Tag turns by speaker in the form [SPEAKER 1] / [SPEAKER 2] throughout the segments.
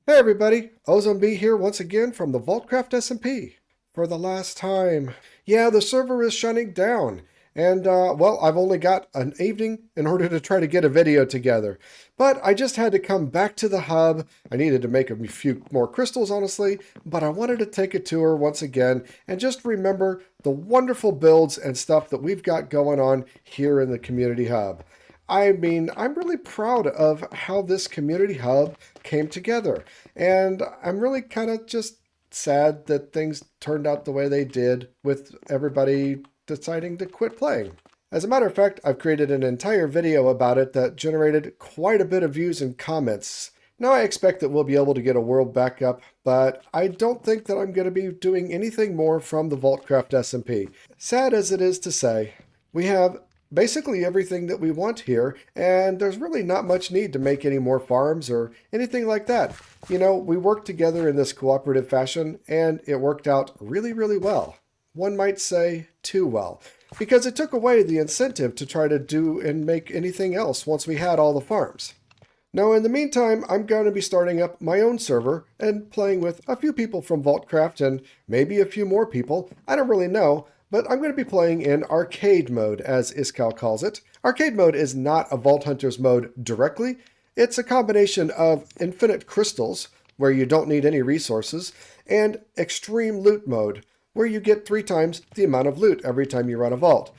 [SPEAKER 1] Hey everybody, OzoneB here once again from the Vaultcraft SMP. For the last time. Yeah, the server is shutting down. And, well, I've only got an evening in order to try to get a video together. But I just had to come back to the hub. I needed to make a few more crystals, honestly. But I wanted to take a tour once again and just remember the wonderful builds and stuff that we've got going on here in the community hub. I mean, I'm really proud of how this community hub came together. And I'm really kind of just sad that things turned out the way they did with everybody deciding to quit playing. As a matter of fact, I've created an entire video about it that generated quite a bit of views and comments. Now I expect that we'll be able to get a world back up, but I don't think that I'm going to be doing anything more from the Vaultcraft SMP. Sad as it is to say, we have basically everything that we want here, and there's really not much need to make any more farms or anything like that. You know, we worked together in this cooperative fashion, and it worked out really, really well. One might say too well, because it took away the incentive to try to do and make anything else once we had all the farms. Now, in the meantime, I'm going to be starting up my own server and playing with a few people from Vaultcraft and maybe a few more people. I don't really know. But I'm going to be playing in arcade mode, as Iskal calls it. Arcade mode is not a VaultHunters mode directly. It's a combination of infinite crystals, where you don't need any resources, and extreme loot mode, where you get 3 times the amount of loot every time you run a vault.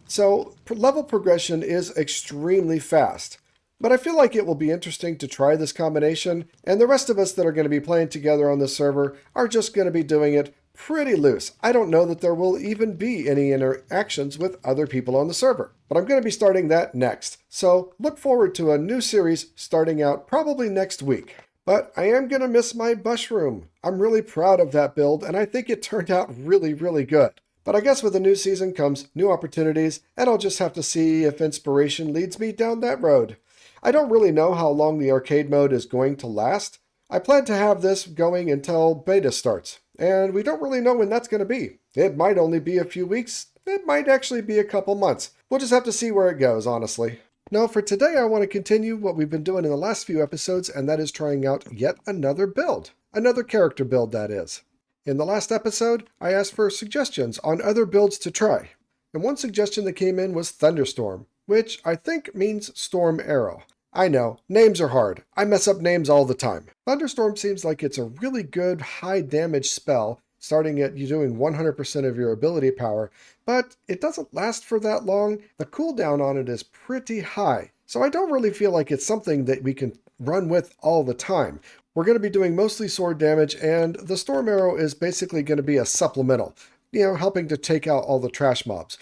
[SPEAKER 1] So level progression is extremely fast. But I feel like it will be interesting to try this combination, and the rest of us that are going to be playing together on this server are just going to be doing it pretty loose. I don't know that there will even be any interactions with other people on the server, but I'm going to be starting that next. So look forward to a new series starting out probably next week. But I am going to miss my mushroom. I'm really proud of that build, and I think it turned out really, really good. But I guess with a new season comes new opportunities, and I'll just have to see if inspiration leads me down that road. I don't really know how long the arcade mode is going to last. I plan to have this going until beta starts. And we don't really know when that's going to be. It might only be a few weeks. It might actually be a couple months. We'll just have to see where it goes, honestly. Now, for today, I want to continue what we've been doing in the last few episodes, and that is trying out yet another build. Another character build, that is. In the last episode, I asked for suggestions on other builds to try. And one suggestion that came in was Thunderstorm, which I think means Storm Arrow. I know, names are hard. I mess up names all the time. Thunderstorm seems like it's a really good high damage spell, starting at you doing 100% of your ability power, but it doesn't last for that long. The cooldown on it is pretty high, so I don't really feel like it's something that we can run with all the time. We're going to be doing mostly sword damage, and the Storm Arrow is basically going to be a supplemental, helping to take out all the trash mobs.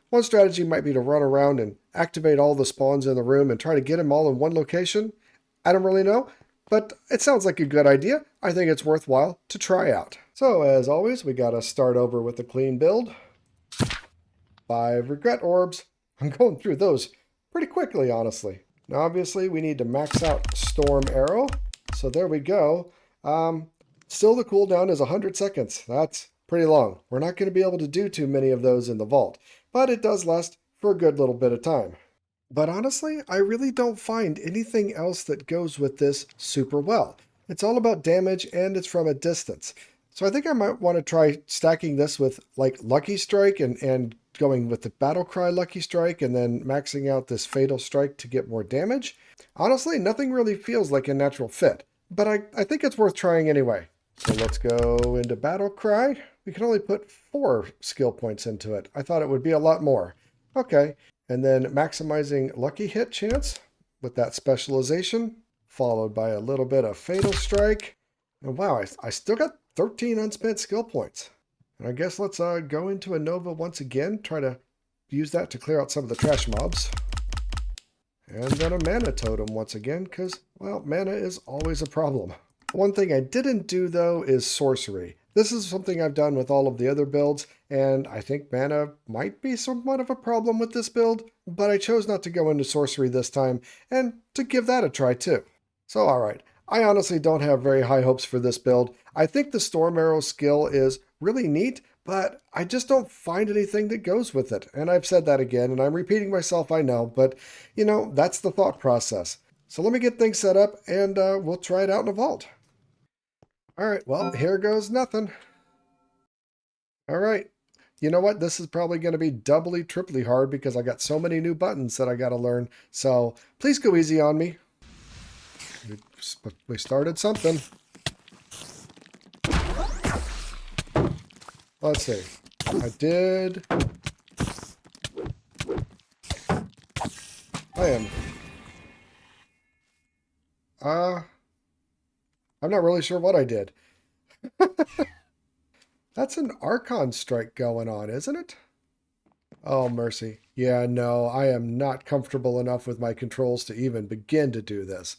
[SPEAKER 1] One strategy might be to run around and activate all the spawns in the room and try to get them all in one location. I don't really know, but it sounds like a good idea. I think it's worthwhile to try out. So as always, we got to start over with a clean build. 5 regret orbs. I'm going through those pretty quickly, honestly. Now obviously we need to max out Storm Arrow. So there we go. Still the cooldown is 100 seconds. That's pretty long. We're not going to be able to do too many of those in the vault, but it does last for a good little bit of time. But honestly, I really don't find anything else that goes with this super well. It's all about damage and it's from a distance. So I think I might want to try stacking this with like Lucky Strike and going with the Battle Cry Lucky Strike and then maxing out this Fatal Strike to get more damage. Honestly, nothing really feels like a natural fit, but I think it's worth trying anyway. So let's go into Battle Cry. We can only put 4 skill points into it. I thought it would be a lot more. Okay, and then maximizing Lucky Hit chance with that specialization, followed by a little bit of Fatal Strike. And wow, I still got 13 unspent skill points. And I guess let's go into a Nova once again, try to use that to clear out some of the trash mobs. And then a Mana Totem once again, because, well, mana is always a problem. One thing I didn't do, though, is Sorcery. This is something I've done with all of the other builds, and I think mana might be somewhat of a problem with this build, but I chose not to go into Sorcery this time, and to give that a try too. So alright, I honestly don't have very high hopes for this build. I think the Storm Arrow skill is really neat, but I just don't find anything that goes with it. And I've said that again, and I'm repeating myself, I know, but that's the thought process. So let me get things set up, and we'll try it out in a vault. All right, well, here goes nothing. All right. You know what? This is probably going to be doubly, triply hard because I got so many new buttons that I got to learn. So please go easy on me. We started something. Let's see. I did. I am. I'm not really sure what I did. That's an Archon strike going on, isn't it? Oh, mercy. Yeah, no, I am not comfortable enough with my controls to even begin to do this.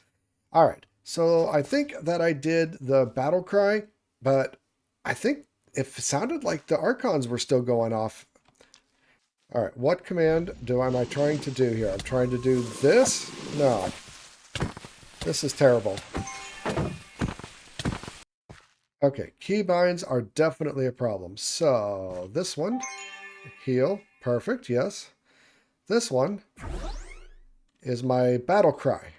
[SPEAKER 1] All right, so I think that I did the battle cry, but I think it sounded like the Archons were still going off. All right, what command am I trying to do here? I'm trying to do this? No. This is terrible. Okay, keybinds are definitely a problem. So this one, heal, perfect, yes. This one is my battle cry.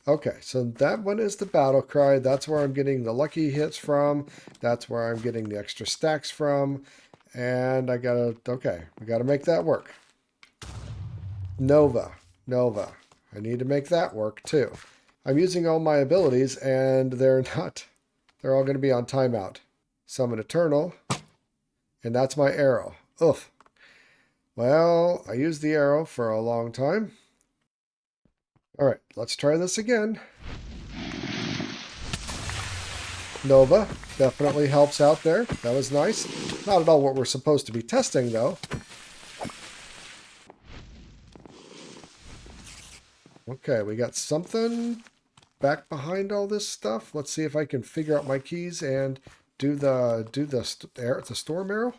[SPEAKER 1] Okay, so that one is the battle cry. That's where I'm getting the lucky hits from. That's where I'm getting the extra stacks from. And I gotta, okay, we gotta make that work. Nova. I need to make that work too. I'm using all my abilities and they're all going to be on timeout. Summon Eternal. And that's my arrow. Oof. Well, I used the arrow for a long time. All right, let's try this again. Nova definitely helps out there. That was nice. Not at all what we're supposed to be testing, though. Okay, we got something back behind all this stuff. Let's see if I can figure out my keys and do the storm arrow.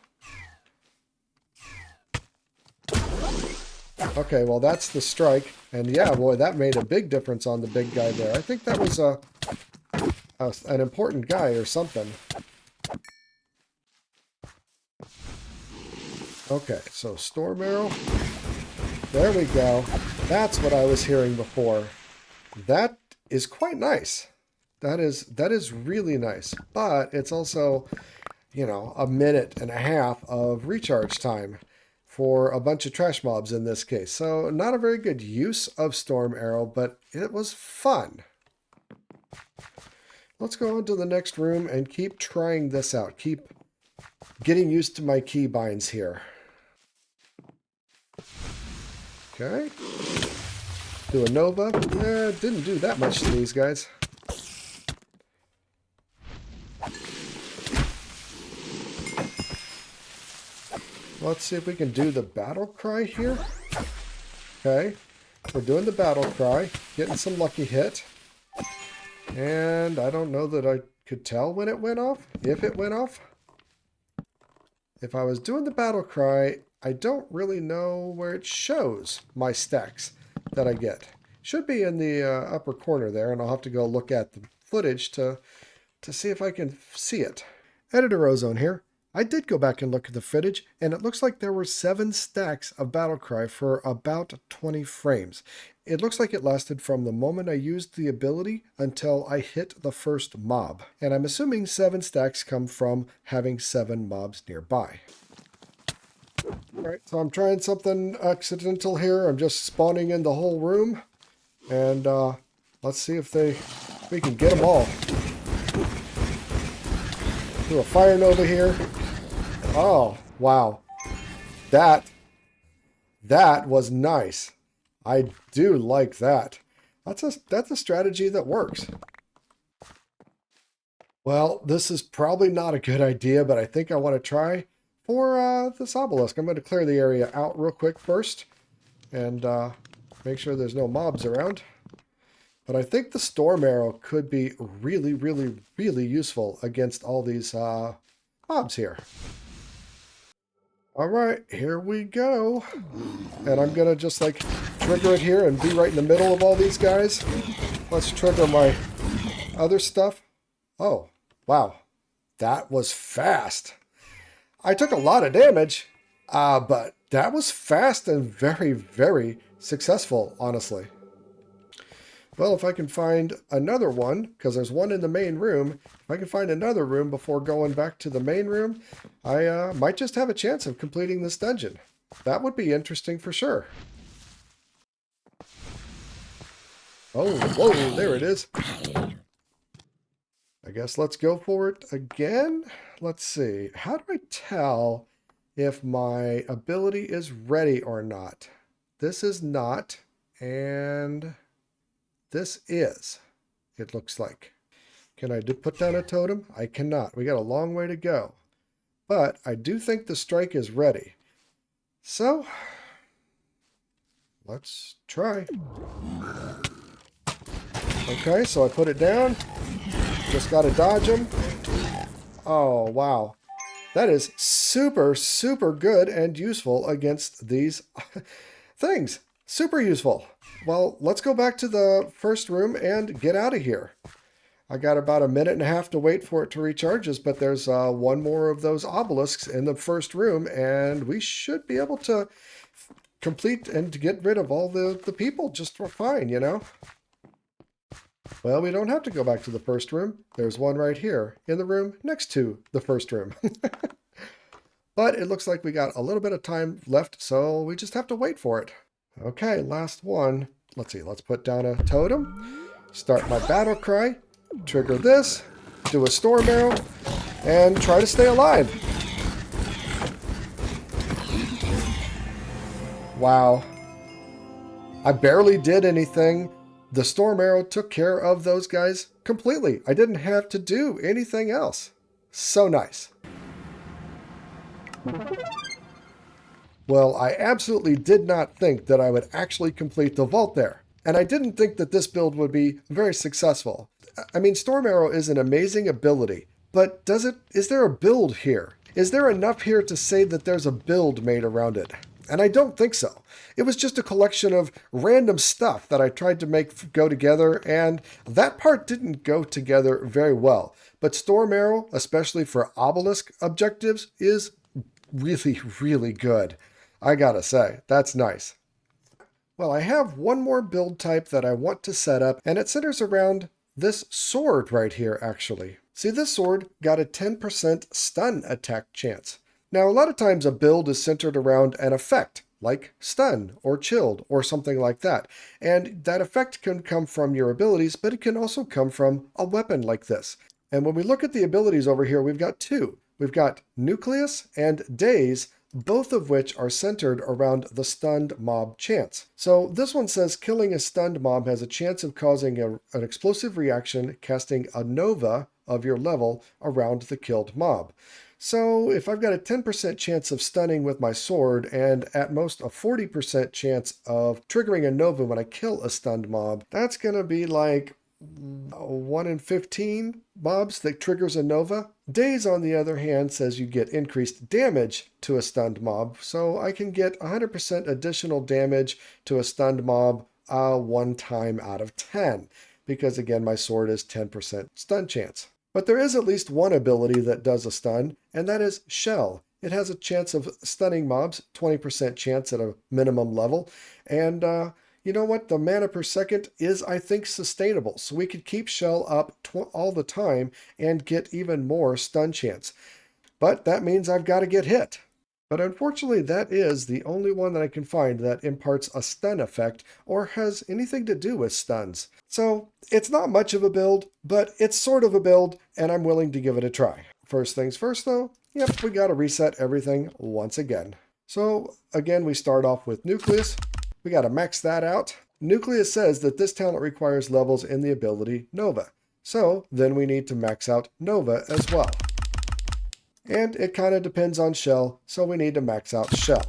[SPEAKER 1] Okay, well that's the strike, and yeah, boy, that made a big difference on the big guy there. I think that was an important guy or something. Okay, so storm arrow. There we go. That's what I was hearing before. That is quite nice. That is really nice. But it's also, you know, a minute and a half of recharge time for a bunch of trash mobs in this case. So not a very good use of Storm Arrow, but it was fun. Let's go on to the next room and keep trying this out. Keep getting used to my keybinds here. Okay. Do a Nova. Didn't do that much to these guys. Let's see if we can do the battle cry here. Okay. We're doing the battle cry. Getting some lucky hit. And I don't know that I could tell when it went off. If it went off. If I was doing the battle cry, I don't really know where it shows my stacks that I get. Should be in the upper corner there, and I'll have to go look at the footage to see if I can see it. Editor Ozone here. I did go back and look at the footage, and it looks like there were 7 stacks of Battlecry for about 20 frames. It looks like it lasted from the moment I used the ability until I hit the first mob. And I'm assuming 7 stacks come from having 7 mobs nearby. Alright, so I'm trying something accidental here. I'm just spawning in the whole room. And let's see if we can get them all. Do a Fire Nova here. Oh, wow. That was nice. I do like that. That's a strategy that works. Well, this is probably not a good idea, but I think I want to try for this obelisk. I'm going to clear the area out real quick first and make sure there's no mobs around. But I think the storm arrow could be really, really, really useful against all these mobs here. All right, here we go. And I'm going to just like trigger it here and be right in the middle of all these guys. Let's trigger my other stuff. Oh, wow. That was fast. I took a lot of damage, but that was fast and very, very successful, honestly. Well, if I can find another one, because there's one in the main room, if I can find another room before going back to the main room, I might just have a chance of completing this dungeon. That would be interesting for sure. Oh, whoa, there it is. I guess let's go for it again. Let's see. How do I tell if my ability is ready or not? This is not, and this is, it looks like. Can I put down a totem? I cannot. We got a long way to go. But I do think the strike is ready. So, let's try. Okay, so I put it down. Just got to dodge him. Oh, wow. That is super, super good and useful against these things. Super useful. Well, let's go back to the first room and get out of here. I got about a minute and a half to wait for it to recharges, but there's one more of those obelisks in the first room, and we should be able to complete and get rid of all the people just for fine, you know? Well, we don't have to go back to the first room. There's one right here in the room next to the first room. But it looks like we got a little bit of time left, so we just have to wait for it. Okay, last one. Let's see, let's put down a totem, start my battle cry, trigger this, do a storm arrow, and try to stay alive. Wow. I barely did anything. The storm arrow took care of those guys completely. I didn't have to do anything else. So nice. Well, I absolutely did not think that I would actually complete the vault there. And I didn't think that this build would be very successful. I mean, Storm Arrow is an amazing ability, but is there a build here? Is there enough here to say that there's a build made around it? And I don't think so. It was just a collection of random stuff that I tried to make go together, and that part didn't go together very well. But Storm Arrow, especially for obelisk objectives, is really, really good. I gotta say, that's nice. Well, I have one more build type that I want to set up, and it centers around this sword right here, actually. See, this sword got a 10% stun attack chance. Now, a lot of times a build is centered around an effect, like stun or chilled or something like that. And that effect can come from your abilities, but it can also come from a weapon like this. And when we look at the abilities over here, we've got two. We've got Nucleus and Daze, both of which are centered around the stunned mob chance. So this one says killing a stunned mob has a chance of causing an explosive reaction, casting a nova of your level around the killed mob. So if I've got a 10% chance of stunning with my sword and at most a 40% chance of triggering a nova when I kill a stunned mob, that's going to be like 1 in 15 mobs that triggers a nova. Daze, on the other hand, says you get increased damage to a stunned mob, so I can get 100% additional damage to a stunned mob 1 time out of 10, because again, my sword is 10% stun chance. But there is at least one ability that does a stun, and that is Shell. It has a chance of stunning mobs, 20% chance at a minimum level, and you know what? The mana per second is, I think, sustainable. So we could keep Shell up all the time and get even more stun chance. But that means I've got to get hit. But unfortunately, that is the only one that I can find that imparts a stun effect or has anything to do with stuns. So it's not much of a build, but it's sort of a build, and I'm willing to give it a try. First things first, though, yep, we got to reset everything once again. So again, we start off with Nucleus. We got to max that out. Nucleus says that this talent requires levels in the ability Nova. So then we need to max out Nova as well. And it kind of depends on Shell, so we need to max out Shell.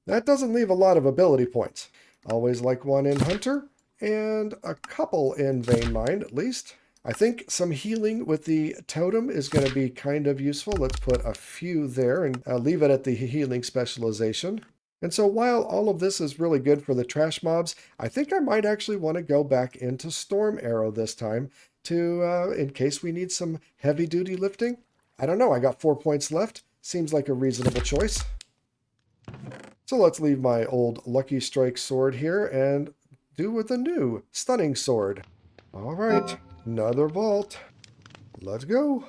[SPEAKER 1] That doesn't leave a lot of ability points. Always like one in Hunter, and a couple in Vein Mind at least. I think some healing with the totem is going to be kind of useful. Let's put a few there and leave it at the healing specialization. And so while all of this is really good for the trash mobs, I think I might actually want to go back into Storm Arrow this time to, in case we need some heavy-duty lifting. I don't know, I got 4 points left. Seems like a reasonable choice. So let's leave my old Lucky Strike sword here and do with a new stunning sword. All right, another vault. Let's go.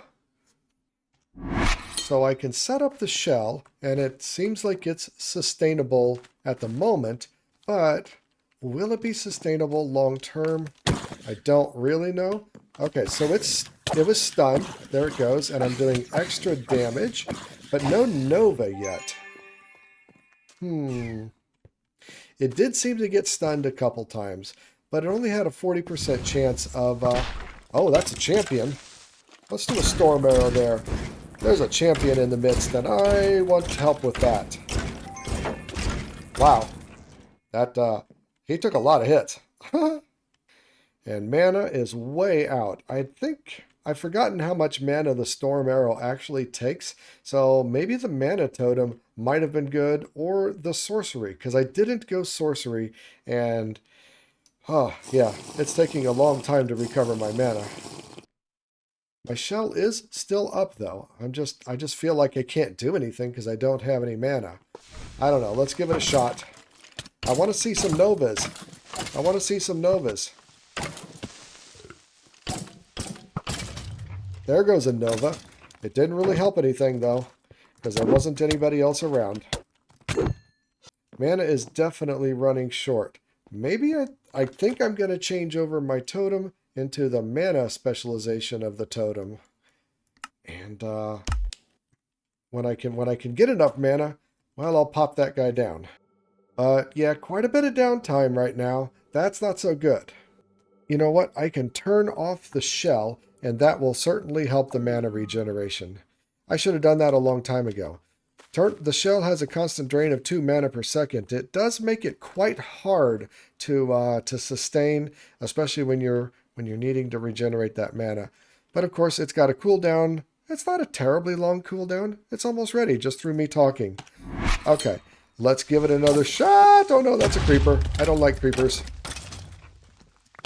[SPEAKER 1] So I can set up the shell, and it seems like it's sustainable at the moment, but will it be sustainable long term? I don't really know. Okay, so it was stunned. There it goes, and I'm doing extra damage, but no Nova yet. It did seem to get stunned a couple times, but it only had a 40% chance of... oh, that's a champion. Let's do a storm arrow there. There's a champion in the midst, and I want help with that. Wow. That, he took a lot of hits. And mana is way out. I think I've forgotten how much mana the storm arrow actually takes, so maybe the mana totem might have been good, or the sorcery, because I didn't go sorcery, and oh yeah, it's taking a long time to recover my mana. My shell is still up though. I just feel like I can't do anything because I don't have any mana. I don't know. Let's give it a shot. I want to see some novas. I want to see some novas. There goes a nova. It didn't really help anything though, because there wasn't anybody else around. Mana is definitely running short. Maybe I think I'm going to change over my totem into the mana specialization of the totem. And when I can get enough mana, well, I'll pop that guy down. Yeah, quite a bit of downtime right now. That's not so good. You know what? I can turn off the shell, and that will certainly help the mana regeneration. I should have done that a long time ago. The shell has a constant drain of 2 mana per second. It does make it quite hard to sustain, especially when you're needing to regenerate that mana. But of course, it's got a cooldown. It's not a terribly long cooldown. It's almost ready just through me talking. Okay, let's give it another shot. Oh no, that's a creeper. I don't like creepers.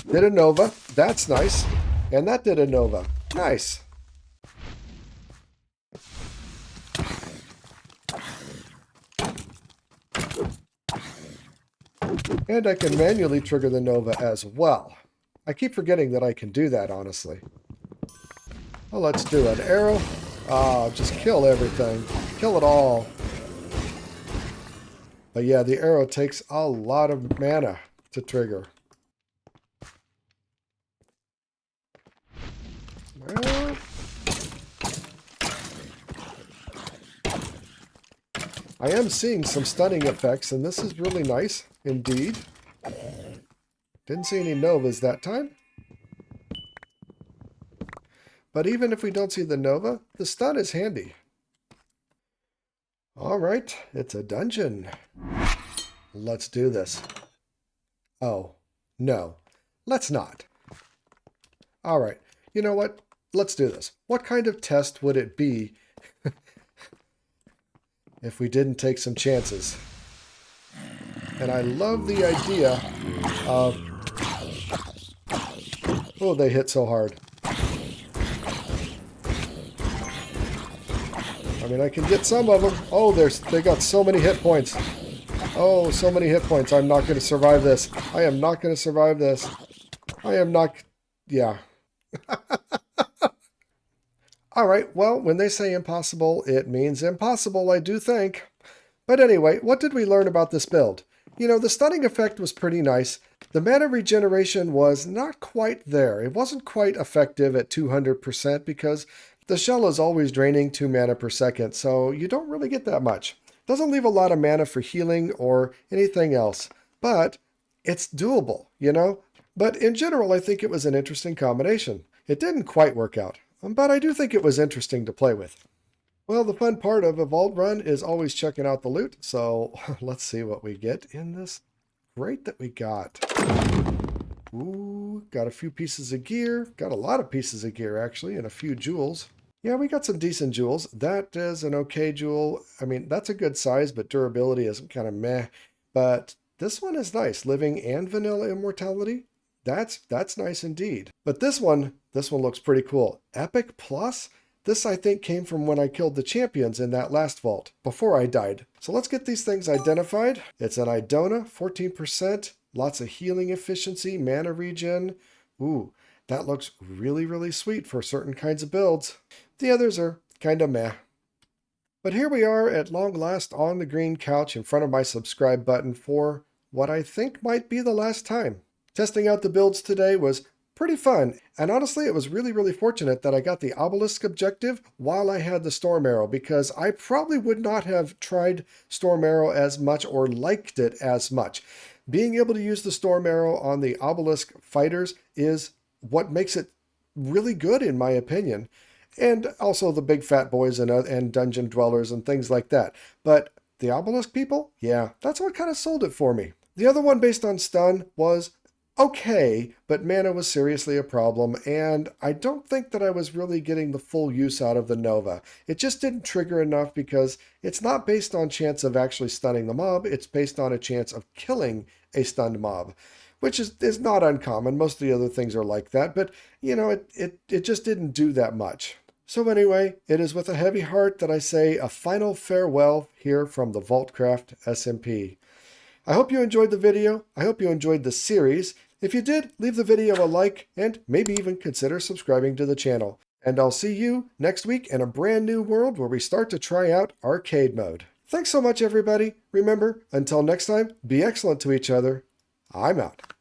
[SPEAKER 1] Did a nova. That's nice. And that did a nova. Nice. And I can manually trigger the nova as well. I keep forgetting that I can do that, honestly. Well, let's do an arrow. Just kill everything. Kill it all. But yeah, the arrow takes a lot of mana to trigger. Well, I am seeing some stunning effects, and this is really nice, indeed. Didn't see any novas that time. But even if we don't see the nova, the stun is handy. Alright, it's a dungeon. Let's do this. Oh, no. Let's not. Alright, you know what? Let's do this. What kind of test would it be if we didn't take some chances? And I love the idea of... Oh, they hit so hard. I mean, I can get some of them. Oh, they got so many hit points. Oh, so many hit points. I'm not going to survive this. I am not going to survive this. I am not... Yeah. All right, well, when they say impossible, it means impossible, I do think. But anyway, what did we learn about this build? You know, the stunning effect was pretty nice. The mana regeneration was not quite there. It wasn't quite effective at 200% because the shell is always draining 2 mana per second, so you don't really get that much. Doesn't leave a lot of mana for healing or anything else, but it's doable, you know? But in general, I think it was an interesting combination. It didn't quite work out, but I do think it was interesting to play with. Well, the fun part of a vault run is always checking out the loot, so let's see what we get in this crate that we got. Ooh, got a few pieces of gear. Got a lot of pieces of gear, actually, and a few jewels. Yeah, we got some decent jewels. That is an okay jewel. I mean, that's a good size, but durability is kind of meh. But this one is nice. Living and vanilla immortality. That's nice indeed. But this one looks pretty cool. Epic Plus? This, I think, came from when I killed the champions in that last vault, before I died. So let's get these things identified. It's an Idona, 14%, lots of healing efficiency, mana regen. Ooh, that looks really, really sweet for certain kinds of builds. The others are kind of meh. But here we are at long last on the green couch in front of my subscribe button for what I think might be the last time. Testing out the builds today was pretty fun, and honestly it was really, really fortunate that I got the obelisk objective while I had the storm arrow, because I probably would not have tried storm arrow as much or liked it as much. Being able to use the storm arrow on the obelisk fighters is what makes it really good in my opinion. And also the big fat boys and dungeon dwellers and things like that. But the obelisk people, yeah, that's what kind of sold it for me. The other one based on stun was okay, but mana was seriously a problem, and I don't think that I was really getting the full use out of the Nova. It just didn't trigger enough because it's not based on chance of actually stunning the mob, it's based on a chance of killing a stunned mob, which is not uncommon. Most of the other things are like that, but, you know, it just didn't do that much. So anyway, it is with a heavy heart that I say a final farewell here from the Vaultcraft SMP. I hope you enjoyed the video. I hope you enjoyed the series. If you did, leave the video a like and maybe even consider subscribing to the channel. And I'll see you next week in a brand new world where we start to try out arcade mode. Thanks so much, everybody. Remember, until next time, be excellent to each other. I'm out.